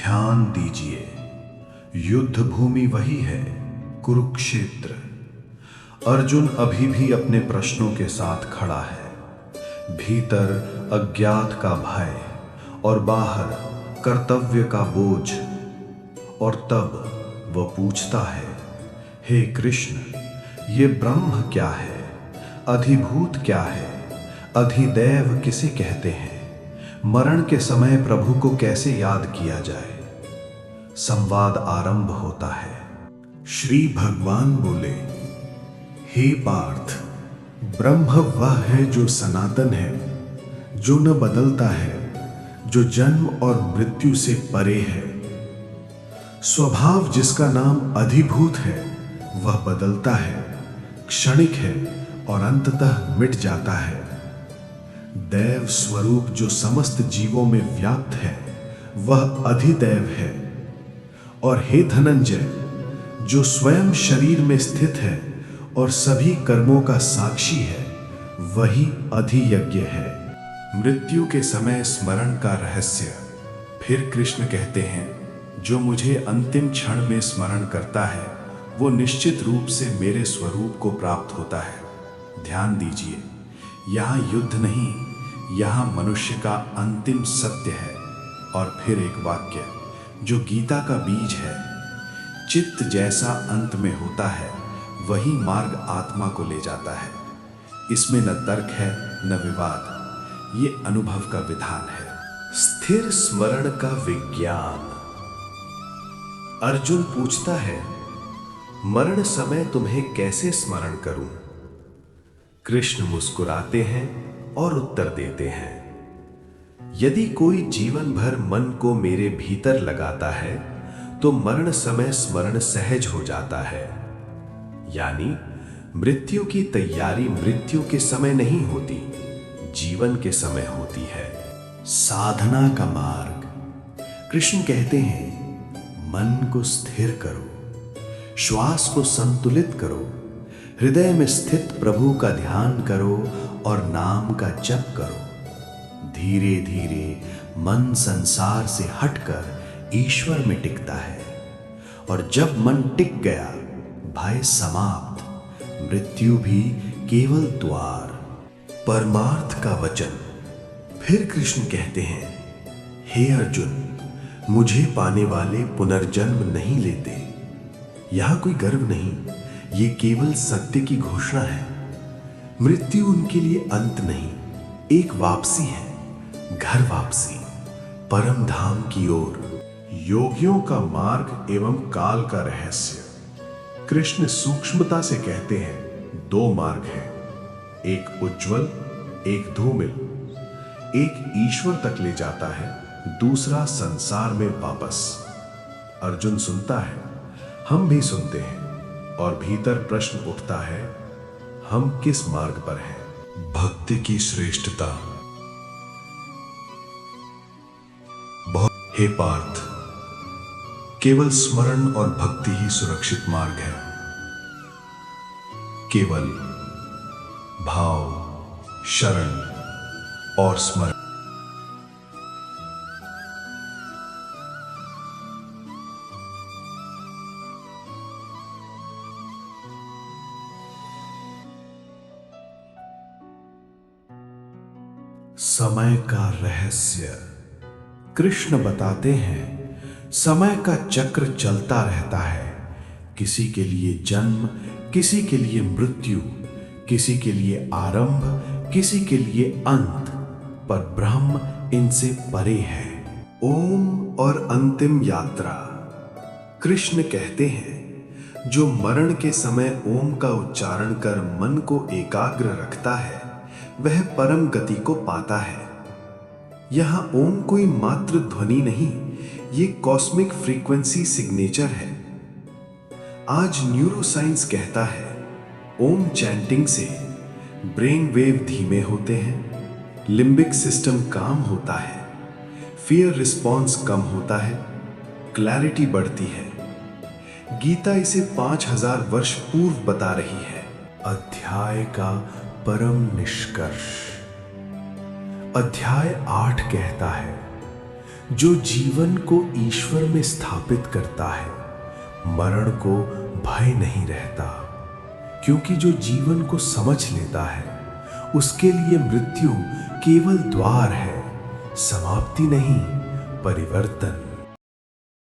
ध्यान दीजिए, युद्ध भूमि वही है, कुरुक्षेत्र। अर्जुन अभी भी अपने प्रश्नों के साथ खड़ा है। भीतर अज्ञात का भय और बाहर कर्तव्य का बोझ। और तब वह पूछता है, हे कृष्ण, ये ब्रह्म क्या है? अधिभूत क्या है? अधिदैव किसे कहते हैं? मरण के समय प्रभु को कैसे याद किया जाए? संवाद आरंभ होता है। श्री भगवान बोले, हे पार्थ, ब्रह्म वह है जो सनातन है, जो न बदलता है, जो जन्म और मृत्यु से परे है। स्वभाव जिसका नाम अधिभूत है, वह बदलता है, क्षणिक है और अंततः मिट जाता है। दैव स्वरूप जो समस्त जीवों में व्याप्त है, वह अधिदैव है। और हे धनंजय, जो स्वयं शरीर में स्थित है और सभी कर्मों का साक्षी है, वही अधियज्ञ है। मृत्यु के समय स्मरण का रहस्य। फिर कृष्ण कहते हैं, जो मुझे अंतिम क्षण में स्मरण करता है, वो निश्चित रूप से मेरे स्वरूप को प्राप्त होता है। ध्यान दीजिए, यहाँ युद्ध नहीं, यहाँ मनुष्य का अंतिम सत्य है। और फिर एक वाक्य जो गीता का बीज है, चित्त जैसा अंत में होता है, वही मार्ग आत्मा को ले जाता है। इसमें न तर्क है न विवाद, ये अनुभव का विधान है। स्थिर स्मरण का विज्ञान। अर्जुन पूछता है, मरण समय तुम्हें कैसे स्मरण करूं? कृष्ण मुस्कुराते हैं और उत्तर देते हैं, यदि कोई जीवन भर मन को मेरे भीतर लगाता है, तो मरण समय स्मरण सहज हो जाता है। यानी मृत्यु की तैयारी मृत्यु के समय नहीं होती, जीवन के समय होती है। साधना का मार्ग। कृष्ण कहते हैं, मन को स्थिर करो, श्वास को संतुलित करो, हृदय में स्थित प्रभु का ध्यान करो और नाम का जप करो। धीरे धीरे मन संसार से हटकर ईश्वर में टिकता है। और जब मन टिक गया, भय समाप्त, मृत्यु भी केवल द्वार। परमार्थ का वचन। फिर कृष्ण कहते हैं, हे अर्जुन, मुझे पाने वाले पुनर्जन्म नहीं लेते। यहां कोई गर्व नहीं, ये केवल सत्य की घोषणा है। मृत्यु उनके लिए अंत नहीं, एक वापसी है, घर वापसी, परम धाम की ओर। योगियों का मार्ग एवं काल का रहस्य। कृष्ण सूक्ष्मता से कहते हैं, दो मार्ग हैं, एक उज्जवल, एक धूमिल। एक ईश्वर तक ले जाता है, दूसरा संसार में वापस। अर्जुन सुनता है, हम भी सुनते हैं, और भीतर प्रश्न उठता है, हम किस मार्ग पर हैं? भक्ति की श्रेष्ठता। हे पार्थ, केवल स्मरण और भक्ति ही सुरक्षित मार्ग है। केवल भाव, शरण और स्मरण। समय का रहस्य। कृष्ण बताते हैं, समय का चक्र चलता रहता है। किसी के लिए जन्म, किसी के लिए मृत्यु, किसी के लिए आरंभ, किसी के लिए अंत, पर ब्रह्म इनसे परे है। ओम और अंतिम यात्रा। कृष्ण कहते हैं, जो मरण के समय ओम का उच्चारण कर मन को एकाग्र रखता है, वह परम गति को पाता है। यहां ओम कोई मात्र ध्वनि नहीं, ये कॉस्मिक फ्रीक्वेंसी सिग्नेचर है। आज न्यूरोसाइंस कहता है, ओम चैंटिंग से ब्रेन वेव धीमे होते हैं, लिम्बिक सिस्टम काम होता है, फियर रिस्पॉन्स कम होता है, क्लैरिटी बढ़ती है। गीता इसे 5000 वर्ष पूर्व बता रही है। अध्याय का परम निष्कर्ष। अध्याय 8 कहता है, जो जीवन को ईश्वर में स्थापित करता है, मरण को भय नहीं रहता, क्योंकि जो जीवन को समझ लेता है उसके लिए मृत्यु केवल द्वार है, समाप्ति नहीं, परिवर्तन।